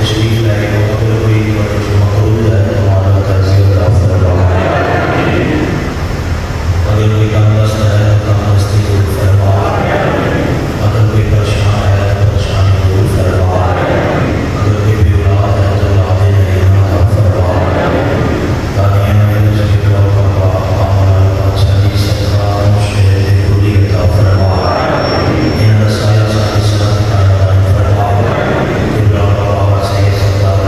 तशरीफ लाए हो, अगर कोई मकरूज है तो माला तज़ियत फरमाए, अगर कोई तंदुरुस्त है तो तंदुरुस्ती दूर फरमाए, अगर कोई परेशान है तो परेशानी दूर फरमाए, अगर कोई भी औलाद है तो औलाद नहीं अता फरमाए। दानियाँ में तशरीफ लाओ बाबा आमना बादशाह जी सरकार मुश्किल पूरी अता फरमाए, इन्हें साया सारी सलाह फरमाए, इब्राहिम बाबा से सरकार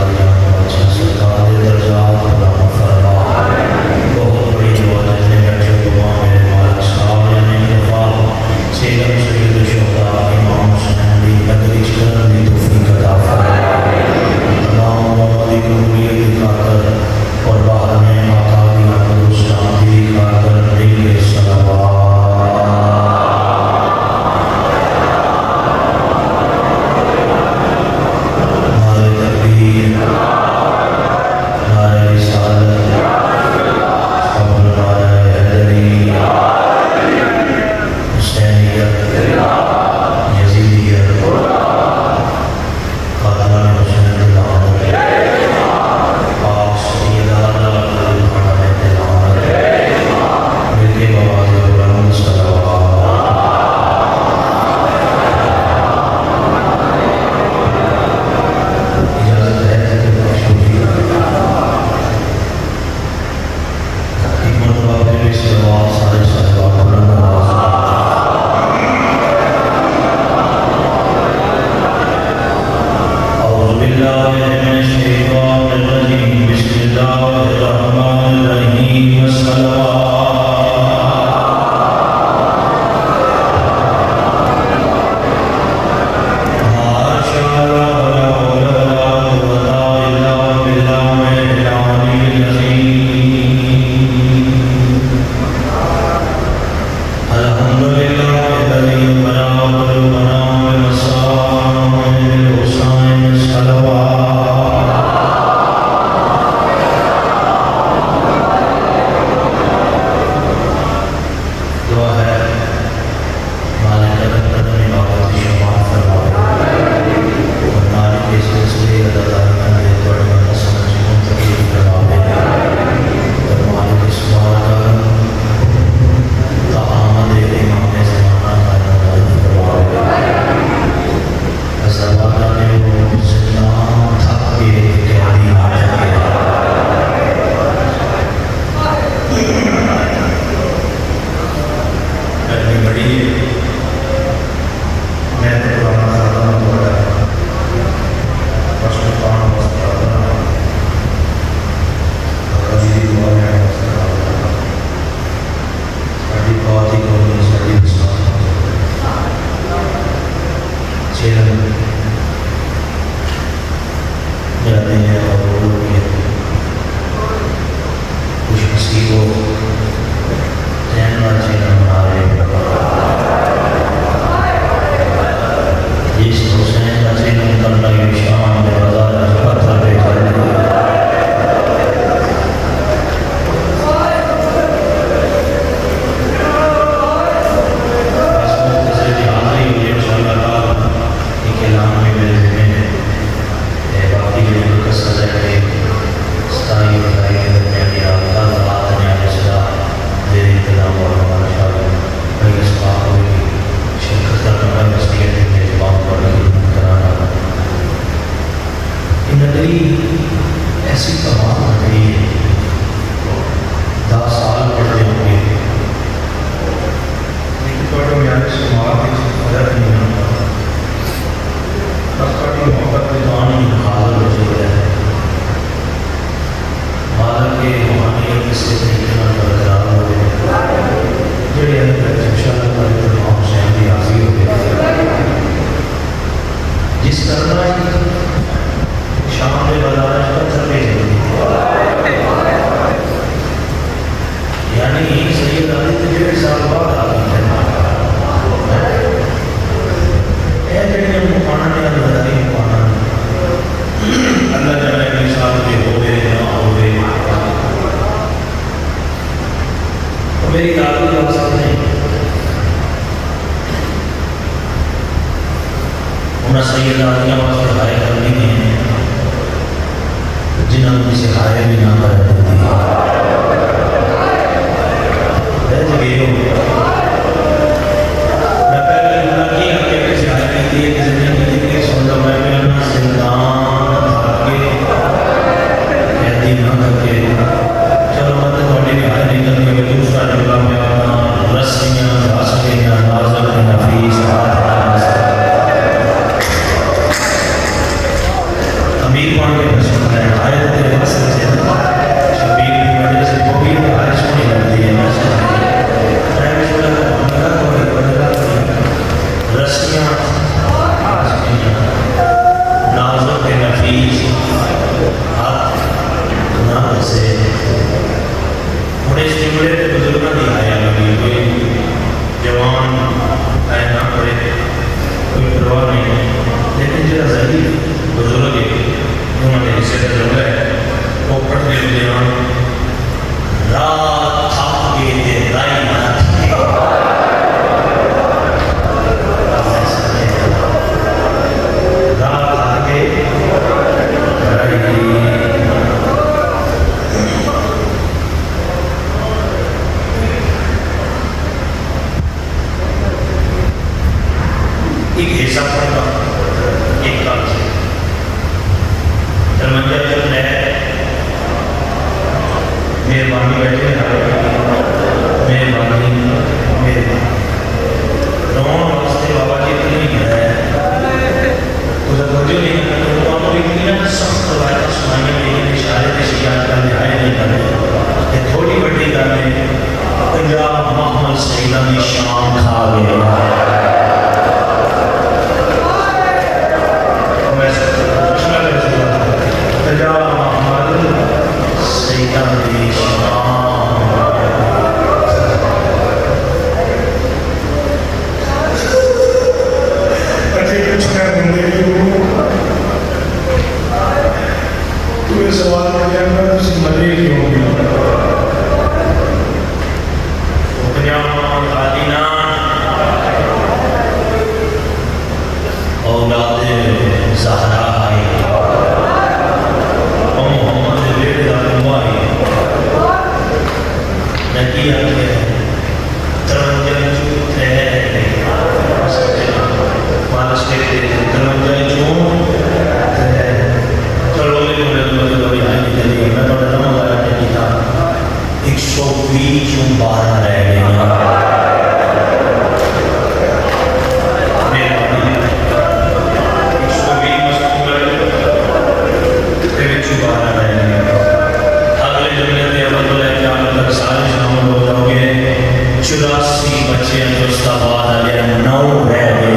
बादशाह सरकार दे दर्जात बुलंद फरमाए। बहुत बड़ी दुआ है बैठे दुआ मेरे मालिक साहब ने दफा सेलम सैयद शुहदा इमाम हुसैन दी नगरी चलन दी तौफीक अता फरमाए। तमाम मोहम्मदी कबूलियत की खातर और बाहर में आका दी अहमद शादी की खातर दिल के सलावत नारे तकबीर नारे रिसालत कबूल नारे हैदरी हुसैनियत यजीदियत खातमा हुसैन दिलावत पाक सैयदा दिलावत मिलके बवाज़ बुलंद सलावत। इजाज़त है तो शुक्रिया एक मरतबा फिर इस सलावत सारे सलावत बुलंद आवाज़ औज़ु बिल्लाहि मिनश शैतानिर रजीम बिस्मिल्लाहिर रहमानिर रहीम अस्सलाम ऐसी तमाम घड़ी है 10 साल पढ़ते होंगे लेकिन थोड़े म्यारे समाज में फर्क नहीं होता बस थोड़ी मोहब्बत में जान ही हाजिर हो जाता है मालक के रूहानियत से इतना बरकरार हो गए जेड़े अंदर इंशाअल्लाह ताला इमाम हुसैन की हाजिर हो गए जिस तरह शाम के बाजार पत्थर ले यानी सैयद अली तो 1.5 साल बाद आ गई है मुकाना ने बदारी मुकाना अल्लाह ताला के साथ में हो गए ना हो गए तो मेरी दादी का सामने उन्हें सैयद आलिया वास्ते हाय करनी है जिन्होंने किसी हाय भी ना कर देती गए हो। मैं पहले की आपके किसी हाय की थी किसी ने की सुन लो मैं अपना जिंदान भागे कहती ना करके चलो मैं तो थोड़ी भी हाय नहीं करती मैं दूसरा जुमला में अपना रस्सियाँ घासलियाँ नाज़र नफीस अमीर पान के प्रश्न है आयत तेरे मसले से शबीर की वजह से वो भी बारिश होने लगती है रस्सियाँ नाज़ुक नफीस हाथ ना से थोड़े जुमले तो बुजुर्गों की आया लगी कोई जवान है ना पड़े कोई परवाह नहीं लेकिन जो जही बुजुर्ग है उन्होंने हिस्से का जुमला है वो पढ़ने लगे रात थक गए थे राई ना थी रात थक गए राई एक हिस्सा पड़ता एक काल से दरमंजा जो है मेहरबानी बैठे मेहरबानी रोन वास्ते बाबा जी इतनी है उधर वजह नहीं तो इतनी सख्त रवायत सुनाई लेकिन इशारे के शिकार का न्याय नहीं करे ये थोड़ी बड़ी गल है पंजाब मोहम्मद सईदा की शान खा गया सवाल मरे क्यों औलाद ज़हरा आई और मोहम्मद बेटे का कुंवाई नकी आके तरवंजन चूत है मानस के तरवंजन चूत है चलो ले आई नहीं चली मैं तो डर लगा नहीं था 120 12 रह गए चौरासी बच्चे मुस्ताबाद आलिया 9 रह गए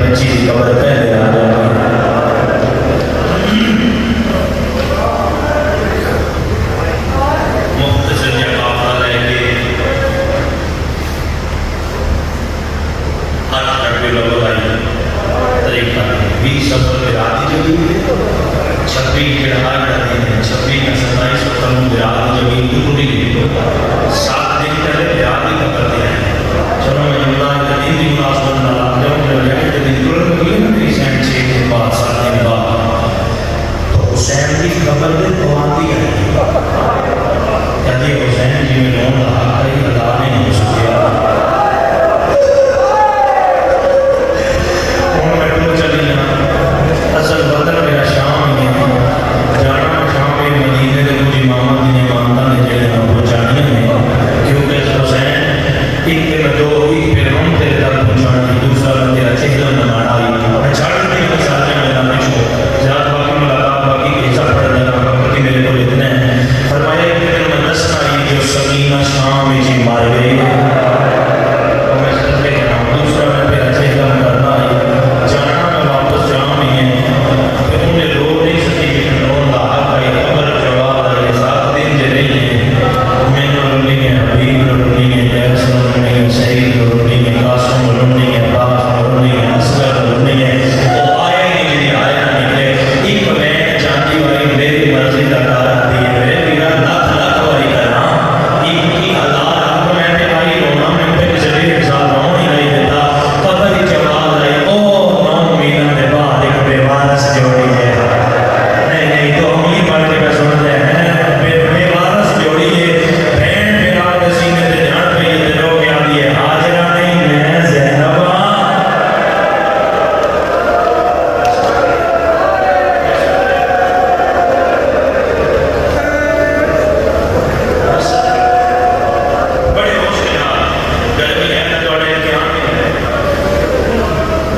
बच्ची की खबर पहले आ जाती एक पे दो एक पे हम तेरे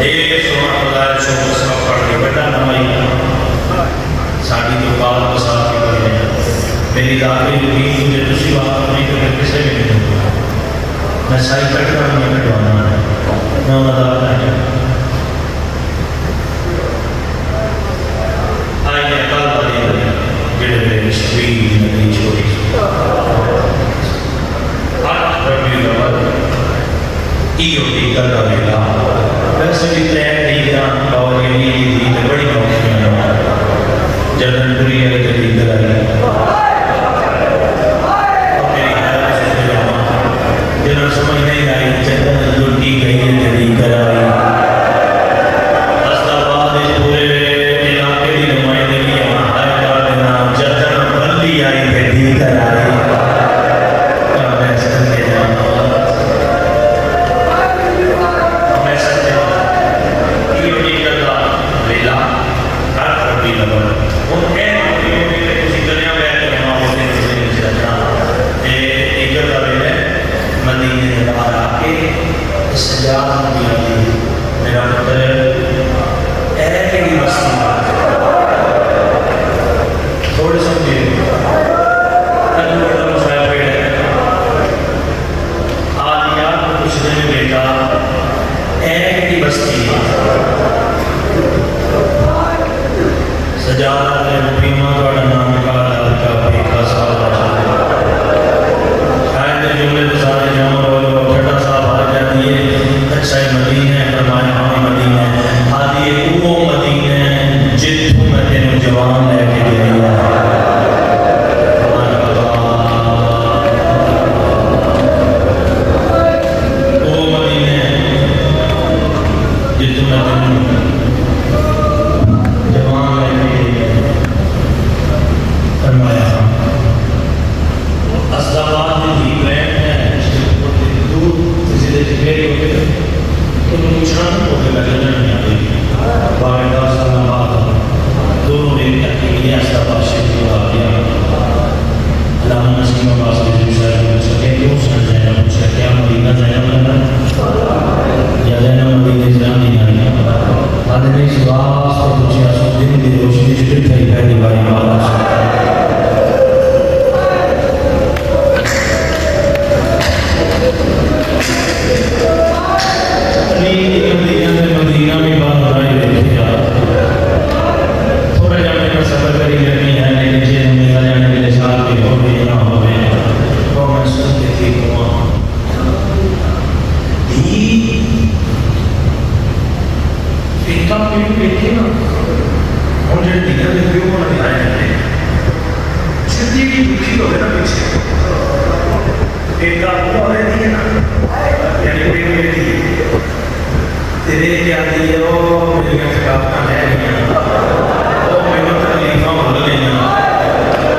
ये सोना खुदाया शोक सब पढ़ के बेटा नवाई साड़ी तो बाल बसा के बने मेरी दादी यकीन मुझे दूसरी बात नहीं तो मैं किसे भी नहीं दूंगा मैं साई कटना नहीं कटवाना है मैं मदाद नहीं आई मैं कल बड़ी जेड़े मेरे शरीर में छोड़ी आठ रबी लवल ईओ दी कर वेला वैसे भी तय दी और ये दी बड़ी नौकरियां जनरल है तो दी कराई जनरल समझ नहीं आई जनरल लुटी गई है तो दी कराई अस्ताबाद पूरे इलाके की नुमाइंदगी हाईदार के नाम जनरल बल्ली आई तो दी कराई मेरा पुत्र थोड़े समझे पूछने में बेटा एक ही बस्ती सजा नाम का बेका शायद जुमले तो सारे छठा साहब आ जाती है अच्छा मदीने फरमाया हाँ मदीने आदि वो मदीने जिथों मैं तेन जवान लैके गया वो मदीने जिथों मैं तेन जवान लैके गया फरमाया अस्ताबाद में भी ब्रांड है दूर किसी जगह होते तो पूछना तो लगे नहीं आती बारह साल बाद दोनों दिन तक ये अस्ताबाद से आ गया अल्लाह नसीम अब्बास के दूसरा पूछ सके क्यों समझ जाएगा पूछा क्या मदीना जाना लगना या जाना मदीने जाना नहीं आना आदमी सुबह से पूछा सो दिन की रोशनी जितनी थी पहली बारी बात मदीना में बात बनाई देखे थोड़ा जाने का सफर करी करनी है लेकिन मदीना जाने के लिए साल के हो गए ना हो गए तो मैं सुनती थी एक काम में देखे ना और जो दिखा दे क्यों ना दिखाए जाते सिद्धि की दुखी हो गया पीछे एक काम हुआ है ना यानी बेटी तेरे क्या दिए ओ मेरी शिकायत है नहीं ओ मेरे तकलीफां भूल गई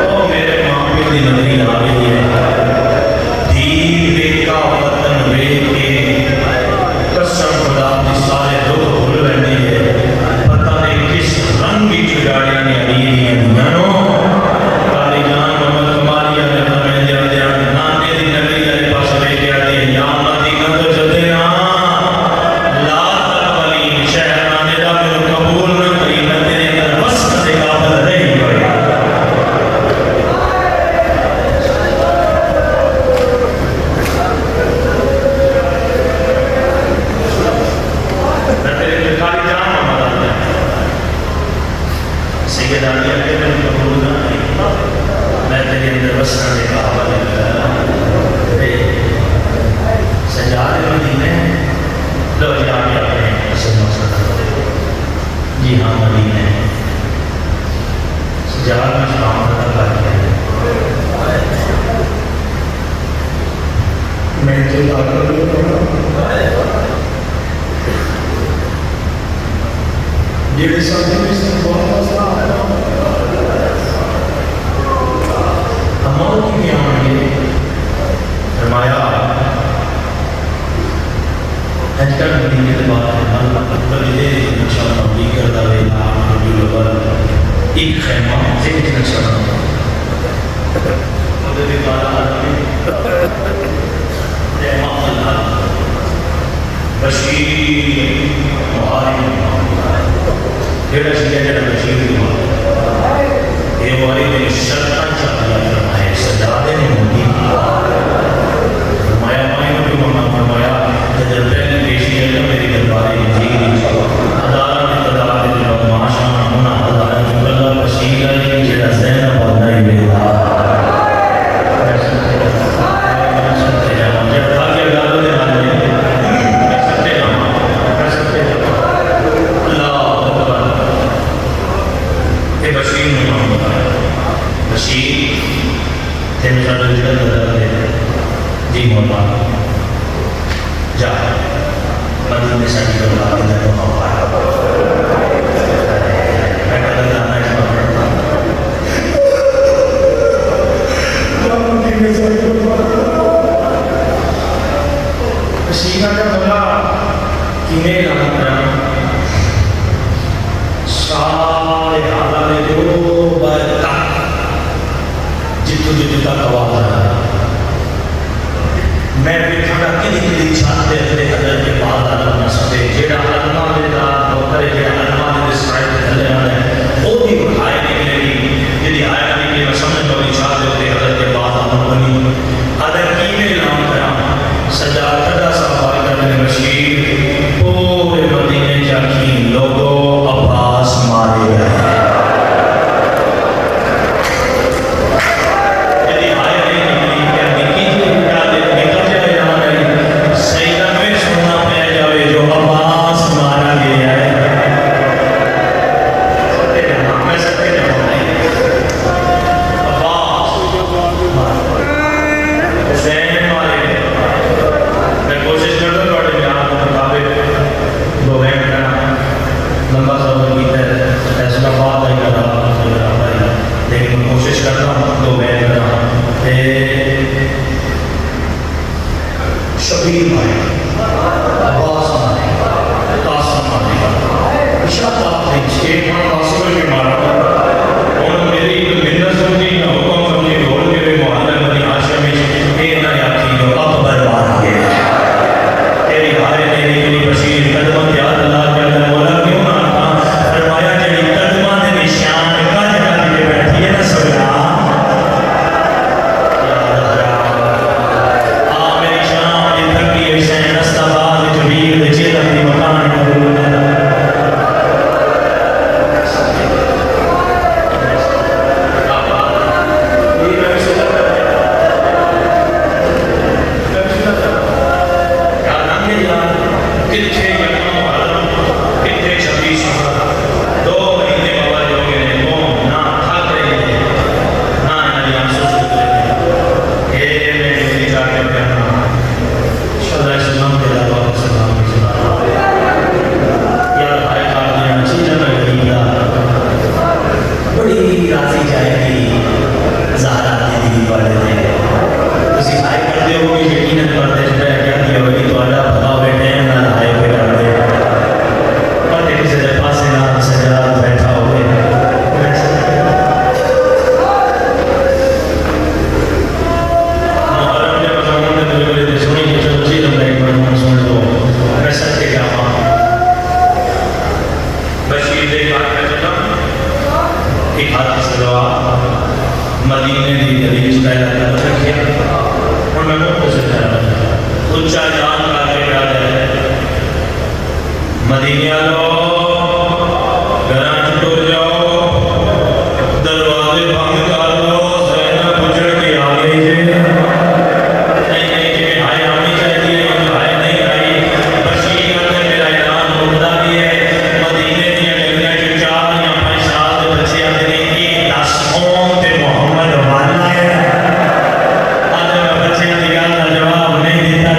ओ मेरे मां पे दी नजरी आ गई है धीरे का वतन वे के कसम खुदा की सारे दुख भूल बैठे है पता नहीं किस रंग की चुड़ाड़ियां ने अड़ी है नानो काली जान मोहम्मद कुमारिया ने हमें दिया दिया नाने दी नगरी वाले पास लेके आती है या मदीना तो चलते ना जी हाँ मदीने जहाँ में शाम मैं जेड़े साथी में से बहुत मसला आया हमारे की आएंगे फरमाया अजकल मदीने के बाद बल्ले नक्शा नबी करदा वे नाम नबी लबर एक खैमा से नक्शा उधर वाला खैमा अल्लाह बशीर मुहारी जेड़ा सी जेड़ा बशीर दी मां ये वाली ने शर्तां चालियां फरमाए सजादे ने मुंदी फरमाया मैं को मना फरमाया जब पहली पेशी है ना मेरी दरबारी जी अदालत में तदाद में माशा होना अदालत में अल्लाह बशीर है जेड़ा ज़ैनब वाला ही बेदा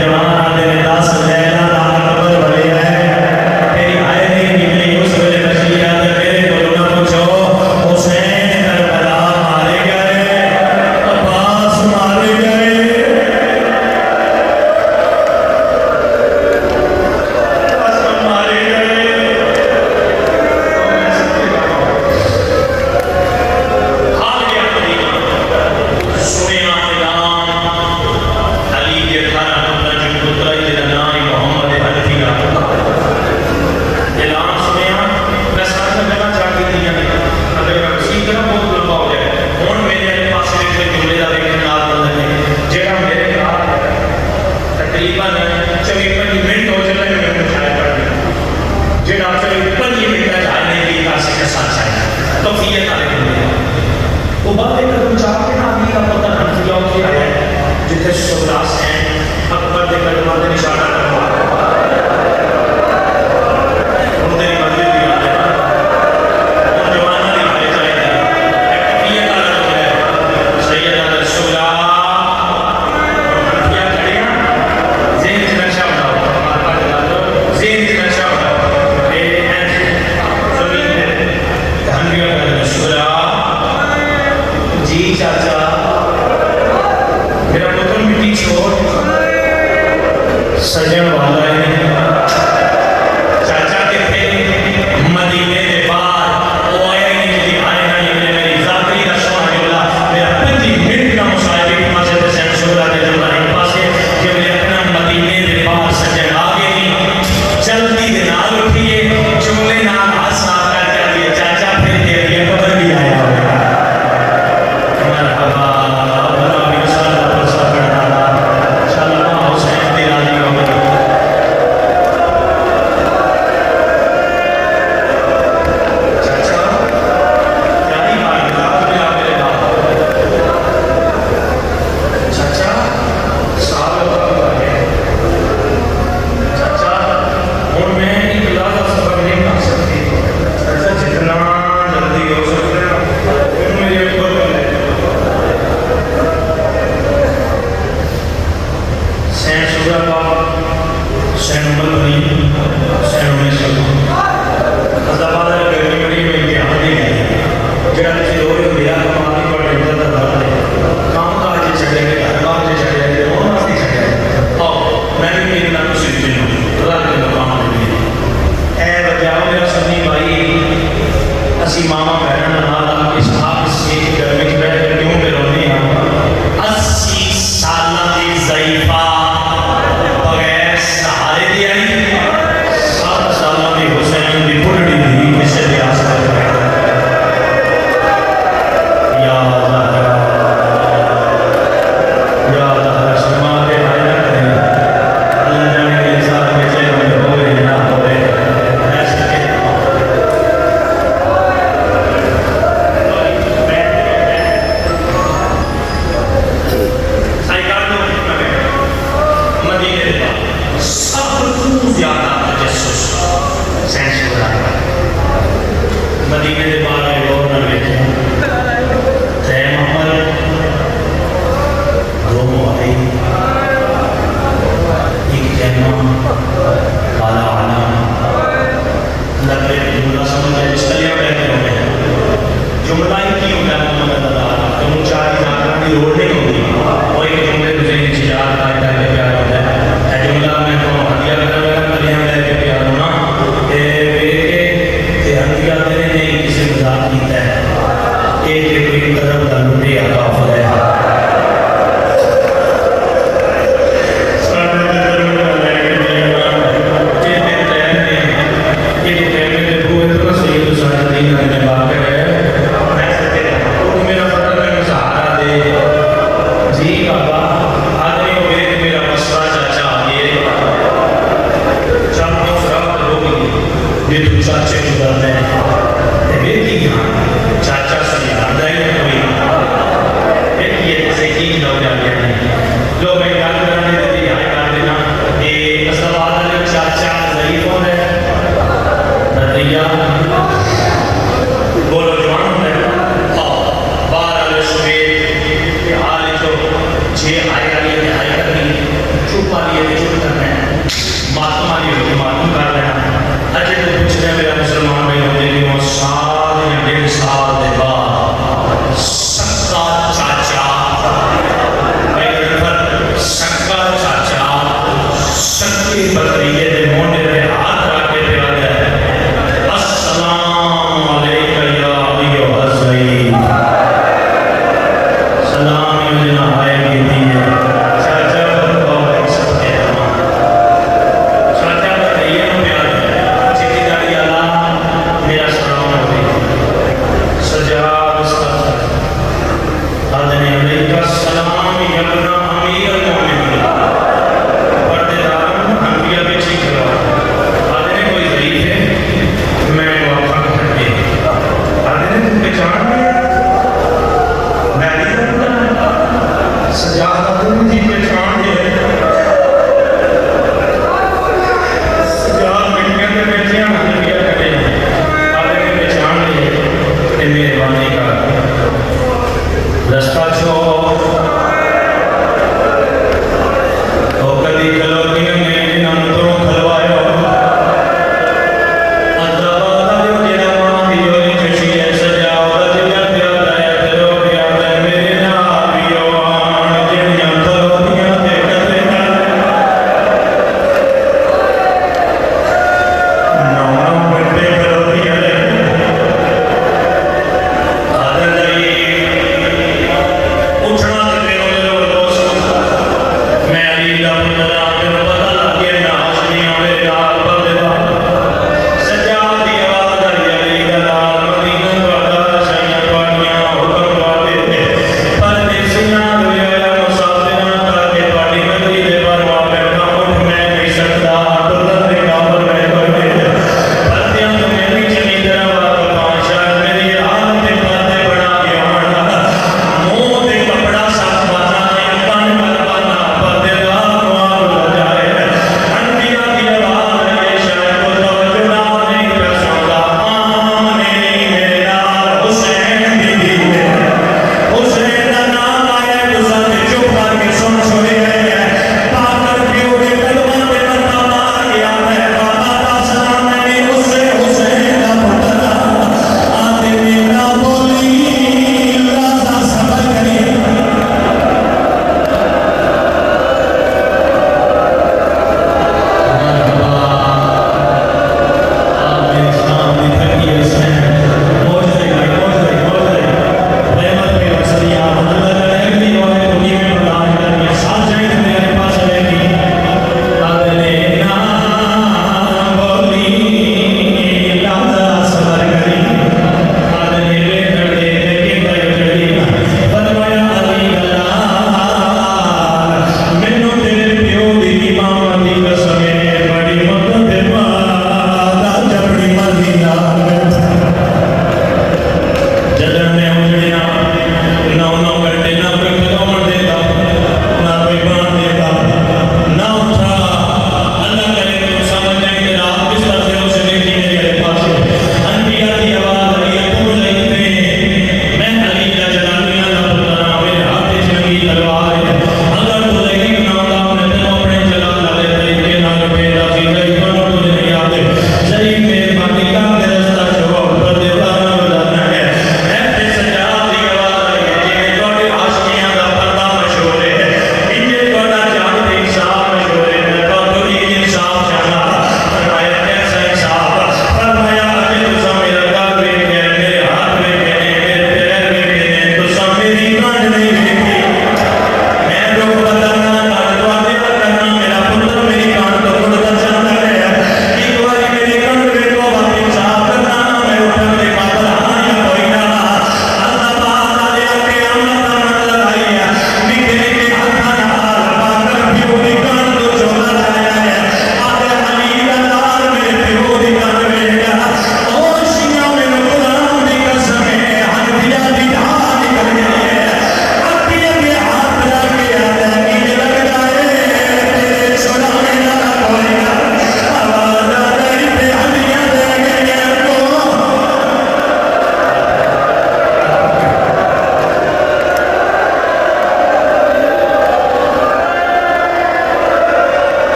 जवान आते ने 10 लैला दा अकबर भले है तेरी आए नहीं तौफीक तारीफ होंगे वो बाद एक कदम चाह के ना अभी का पता नहीं किया कि है जिथे शुभदास हैं अकबर के कदमां दे निशाना करवा उनके मर्जी भी आ जाए उन जवाना की हाले चाहिए एक तौफीक तारीफ है सैयद अल शुरा क्या करें ज़हन से नक्शा बनाओ ज़हन से नक्शा बनाओ ये ज़मीन है धनविया अल शुरा जी चाचा मेरा पुत्र मिट्टी छोड़ सजन वाला है चाचा के थे मदीने के बाद वो आया ही नहीं कि आए ना ये मेरी जाती रस्म है बोला मेरा 5 मिनट का मुसाहिबे की मस्जिद से शुरा के जो एक पासे कि मेरे अपना मदीने के बाद सजन आ गई जल्दी के नाल उठिए चुमले नाल हाथ साफ करके दिए चाचा फिर दे दिया खबर भी आया मरहबा बड़ा इंशाल्लाह परसा पढ़ना इंशाल्लाह हुसैन दी राजी होगी चाचा क्या ही बात है मेरा मेरे बाप चाचा साहब है चाचा और मैं इकला का सफर नहीं कर सकती चाचा जितना जल्दी हो सकता है मेरे ऊपर सैन शुरा का सैन उमर बनी सैन उन्नीस सौ हज़ाबाद गर्मी बड़ी में इम्तिहान नहीं है जरा किसी लोग दिया कमाती पर इंटर का दर्द है काम काज छड़ेंगे घर काम से छड़ेंगे और मस्ती छड़ेंगे आओ मैं भी मेरी नाम से दिन रात के मकाम में है बजाओ मेरा सन्नी भाई असी मामा बहन नाल इस आप से गर्मी में बैठ कर क्यों बेरोनी हैं 80 साल की ज़ईफा बगैर सहारे दी आई 7 साल की हुसैन की बुढ़ी दी किसे लिहाज कर या ज़हरा शर्मा के आए ना करें अल्लाह जाने के इंसान के चेहरे में हो गए ना हो गए ऐसे के मदीने के बाद सबसे ज्यादा तजस्सुस सैन शुरा मदीने के बाद आए गवर्नर बैठे तैम अमल दो मोहई एक जैमा काला आना लगे जुमला समझ आए इसलिए बैठे होंगे जुमला ही क्यों होता है मोहम्मद अल्लाह तुम चार जाकर की रोड नहीं होती और एक जुमले तुझे इंतजार करता है प्यार होता है जुमला में तो हदिया करना कलियां लेके प्यार होना ए बेटे हदिया देने नहीं किसी मजाक कीता है ए कोई कदम दा लुटे आता है जी बाबा आदमी को मेरा मसला चाचा आगे चारों तरफ लोग ये तो चाचे को डरते हैं बेटी चाचा से याद आई कोई एक ये से की लोग जाते हैं लोग मैं याद करने देती है याद देना ये असलवाद वाले चाचा ज़ईफ होते हैं नदिया बोलो जवान होते हैं बाहर वाले सुबह हाल जो छे आए वाली है आए करनी चुप वाली है चुप करना है मातम वाली है मातम कर लेना अजय तो पूछ रहे मेरा मुसलमान भाई होते कि वो साल या 1.5 साल के बाद सक्का चाचा सक्का चाचा सक्की बकरिए दे मोने पे हाथ रख के पिला गया अस्सलाम वालेकुम या अबी हज़रत सलाम योजना है कि दिए चाचा को सबके चाचा बताइए जान